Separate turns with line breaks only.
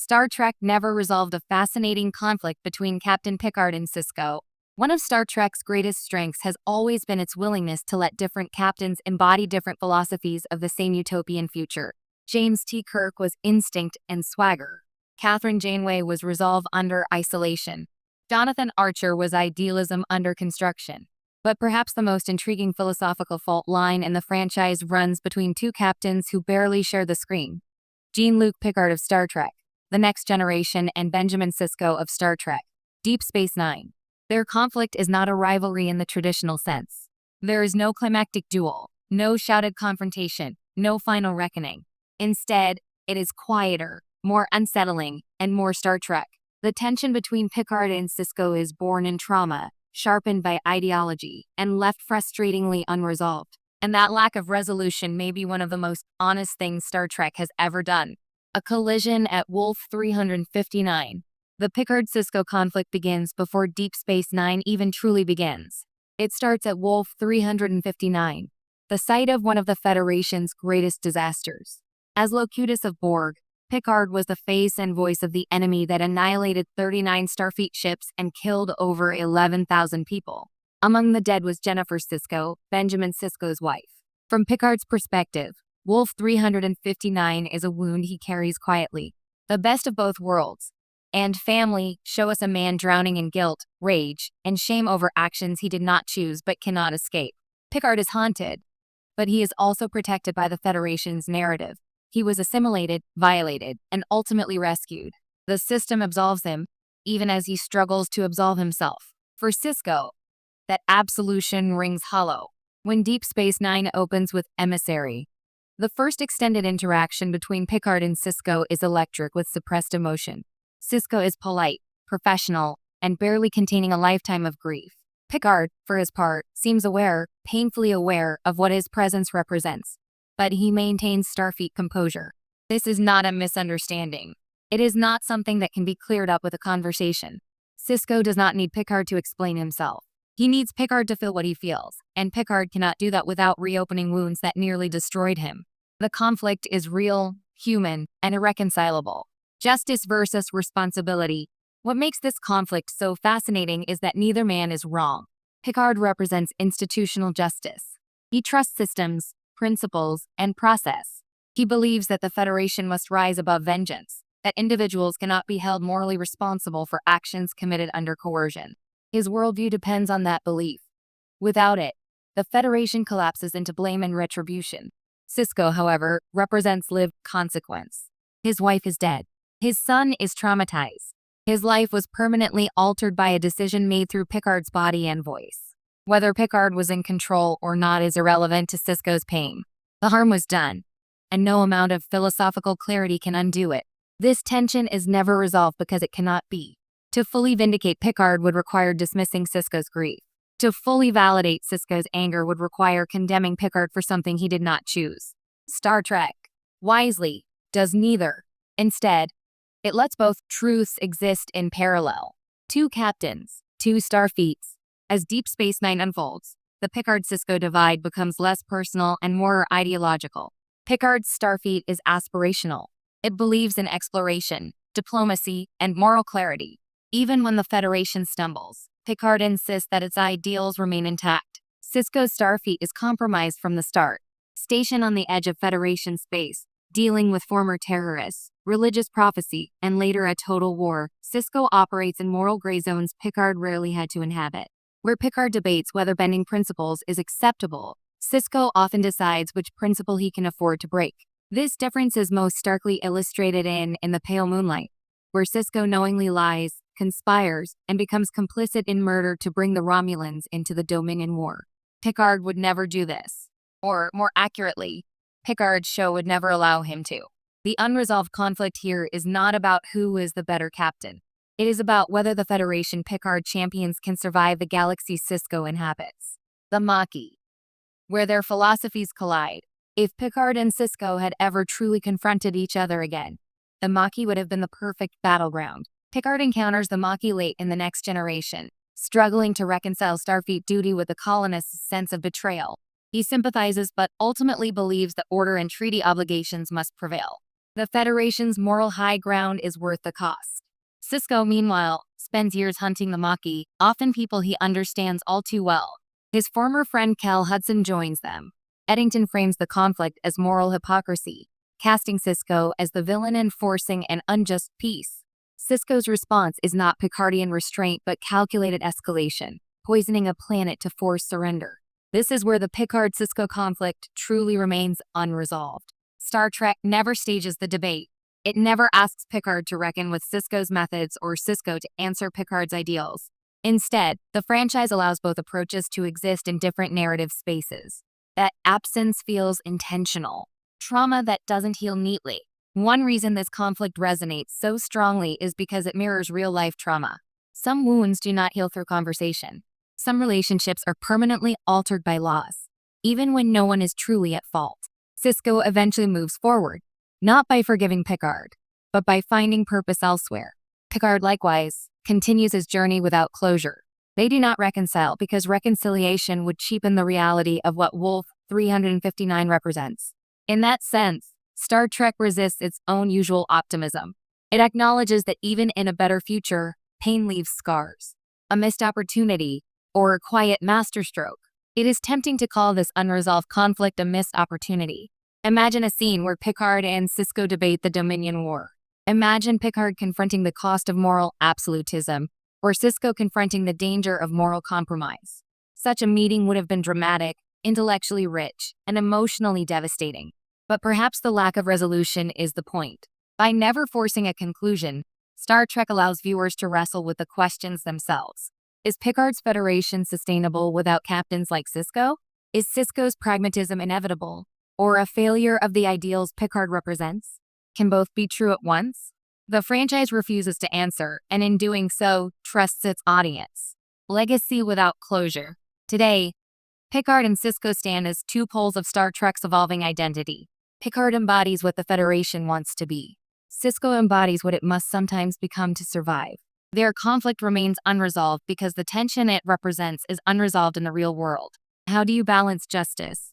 Star Trek never resolved a fascinating conflict between Captain Picard and Sisko. One of Star Trek's greatest strengths has always been its willingness to let different captains embody different philosophies of the same utopian future. James T. Kirk was instinct and swagger. Catherine Janeway was resolve under isolation. Jonathan Archer was idealism under construction. But perhaps the most intriguing philosophical fault line in the franchise runs between two captains who barely share the screen. Jean-Luc Picard of Star Trek, The Next Generation, and Benjamin Sisko of Star Trek, Deep Space Nine. Their conflict is not a rivalry in the traditional sense. There is no climactic duel, no shouted confrontation, no final reckoning. Instead, it is quieter, more unsettling, and more Star Trek. The tension between Picard and Sisko is born in trauma, sharpened by ideology, and left frustratingly unresolved. And that lack of resolution may be one of the most honest things Star Trek has ever done. A collision at Wolf 359. The Picard-Sisko conflict begins before Deep Space Nine even truly begins. It starts at Wolf 359, the site of one of the Federation's greatest disasters. As Locutus of Borg, Picard was the face and voice of the enemy that annihilated 39 Starfleet ships and killed over 11,000 people. Among the dead was Jennifer Sisko, Benjamin Sisko's wife. From Picard's perspective, Wolf 359 is a wound he carries quietly. The best of both worlds and family show us a man drowning in guilt, rage, and shame over actions he did not choose but cannot escape. Picard is haunted, but he is also protected by the Federation's narrative. He was assimilated, violated, and ultimately rescued. The system absolves him, even as he struggles to absolve himself. For Sisko, that absolution rings hollow. When Deep Space Nine opens with Emissary, the first extended interaction between Picard and Sisko is electric with suppressed emotion. Sisko is polite, professional, and barely containing a lifetime of grief. Picard, for his part, seems aware, painfully aware, of what his presence represents. But he maintains Starfleet composure. This is not a misunderstanding. It is not something that can be cleared up with a conversation. Sisko does not need Picard to explain himself. He needs Picard to feel what he feels, and Picard cannot do that without reopening wounds that nearly destroyed him. The conflict is real, human, and irreconcilable. Justice versus responsibility. What makes this conflict so fascinating is that neither man is wrong. Picard represents institutional justice. He trusts systems, principles, and process. He believes that the Federation must rise above vengeance, that individuals cannot be held morally responsible for actions committed under coercion. His worldview depends on that belief. Without it, the Federation collapses into blame and retribution. Sisko, however, represents lived consequence. His wife is dead. His son is traumatized. His life was permanently altered by a decision made through Picard's body and voice. Whether Picard was in control or not is irrelevant to Sisko's pain. The harm was done, and no amount of philosophical clarity can undo it. This tension is never resolved because it cannot be. To fully vindicate Picard would require dismissing Sisko's grief. To fully validate Sisko's anger would require condemning Picard for something he did not choose. Star Trek, wisely, does neither. Instead, it lets both truths exist in parallel. Two captains, two Starfleets. As Deep Space Nine unfolds, the Picard-Sisko divide becomes less personal and more ideological. Picard's Starfleet is aspirational. It believes in exploration, diplomacy, and moral clarity. Even when the Federation stumbles, Picard insists that its ideals remain intact. Sisko's Starfleet is compromised from the start. Stationed on the edge of Federation space, dealing with former terrorists, religious prophecy, and later a total war, Sisko operates in moral gray zones Picard rarely had to inhabit. Where Picard debates whether bending principles is acceptable, Sisko often decides which principle he can afford to break. This difference is most starkly illustrated in The Pale Moonlight, where Sisko knowingly lies, conspires, and becomes complicit in murder to bring the Romulans into the Dominion War. Picard would never do this. Or, more accurately, Picard's show would never allow him to. The unresolved conflict here is not about who is the better captain. It is about whether the Federation Picard champions can survive the galaxy Sisko inhabits. The Maquis, where their philosophies collide. If Picard and Sisko had ever truly confronted each other again, the Maquis would have been the perfect battleground. Picard encounters the Maquis late in The Next Generation, struggling to reconcile Starfleet duty with the colonists' sense of betrayal. He sympathizes but ultimately believes that order and treaty obligations must prevail. The Federation's moral high ground is worth the cost. Sisko, meanwhile, spends years hunting the Maquis, often people he understands all too well. His former friend Cal Hudson joins them. Eddington frames the conflict as moral hypocrisy, casting Sisko as the villain enforcing an unjust peace. Sisko's response is not Picardian restraint but calculated escalation, poisoning a planet to force surrender. This is where the Picard-Sisko conflict truly remains unresolved. Star Trek never stages the debate. It never asks Picard to reckon with Sisko's methods or Sisko to answer Picard's ideals. Instead, the franchise allows both approaches to exist in different narrative spaces. That absence feels intentional. Trauma that doesn't heal neatly. One reason this conflict resonates so strongly is because it mirrors real-life trauma. Some wounds do not heal through conversation. Some relationships are permanently altered by loss, even when no one is truly at fault. Sisko eventually moves forward, not by forgiving Picard, but by finding purpose elsewhere. Picard, likewise, continues his journey without closure. They do not reconcile because reconciliation would cheapen the reality of what Wolf 359 represents. In that sense, Star Trek resists its own usual optimism. It acknowledges that even in a better future, pain leaves scars. A missed opportunity, or a quiet masterstroke. It is tempting to call this unresolved conflict a missed opportunity. Imagine a scene where Picard and Sisko debate the Dominion War. Imagine Picard confronting the cost of moral absolutism, or Sisko confronting the danger of moral compromise. Such a meeting would have been dramatic, intellectually rich, and emotionally devastating. But perhaps the lack of resolution is the point. By never forcing a conclusion, Star Trek allows viewers to wrestle with the questions themselves. Is Picard's Federation sustainable without captains like Sisko? Is Sisko's pragmatism inevitable, or a failure of the ideals Picard represents? Can both be true at once? The franchise refuses to answer, and in doing so, trusts its audience. Legacy without closure. Today, Picard and Sisko stand as two poles of Star Trek's evolving identity. Picard embodies what the Federation wants to be. Sisko embodies what it must sometimes become to survive. Their conflict remains unresolved because the tension it represents is unresolved in the real world. How do you balance justice,